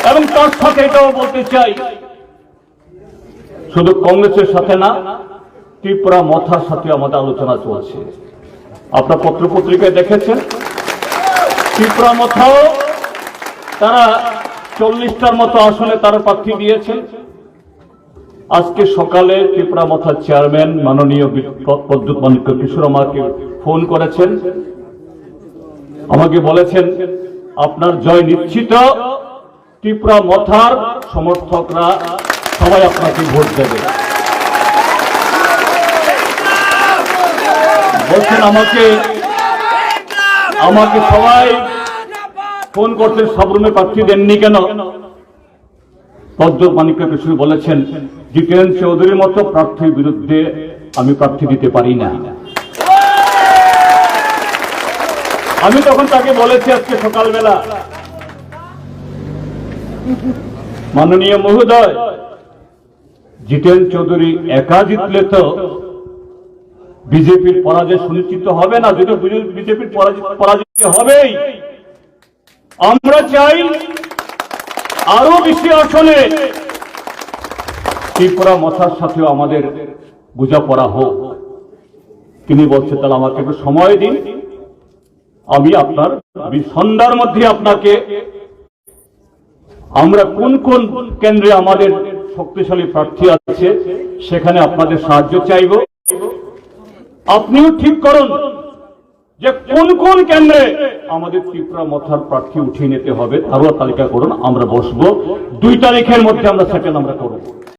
এবং তার সাথে এটাও বলতে চাই, শুধু কংগ্রেসের সাথে না, ত্রিপুরা মথার সাথে আমাদের আলোচনা চলছে। আপনার পত্রপত্রিকায় দেখেছেন ত্রিপুরা মথাও তারা 40টার মতো আসনে তারা প্রার্থী দিয়েছেন। আজকে সকালে ত্রিপুরা মথার চেয়ারম্যান মাননীয় প্রদ্যুৎ মানিক্য কিশোর আমাকে ফোন করেছেন, আমাকে বলেছেন আপনার জয় নিশ্চিত, ত্রিপুরা মথার সমর্থকরা সবাই আপনাকে ভোট দেবে। বলছেন আমাকে সবাই ফোন করছেন, সাবরুমে প্রার্থী দেননি কেন? প্রদ্যুৎ মানিক্য কিশোর বলেছেন জিতেন্দ্র চৌধুরীর মতো প্রার্থীর বিরুদ্ধে আমি প্রার্থী দিতে পারি না। আমি তখন তাকে বলেছি আজকে সকালবেলা, মাননীয় মহোদয়, জিতেন্দ্র চৌধুরী একা জিতলে তো বিজেপির পরাজয় সুনিশ্চিত হবে না, যদি বিজেপির পরাজয় হবেই। আমরা চাই আরো বেশি আসনে ত্রিপুরা মথার সাথেও আমাদের বোঝাপড়া হোক। তিনি বলছেন তাহলে আমাকে একটু সময় দিন, আমি আপনার সন্ধ্যার মধ্যে আপনাকে আমরা কোন কোন কেন্দ্রে আমাদের শক্তিশালী প্রার্থী আছে সেখানে আপনাদের সাহায্য চাইব। আপনিও ঠিক করুন যে কোন কোন কেন্দ্রে আমাদের ত্রিপুরা মথার প্রার্থী উঠিয়ে নিতে হবে, তারও তালিকা করুন। আমরা বসবো 2 তারিখের মধ্যে আমরা সেটেল আমরা করব।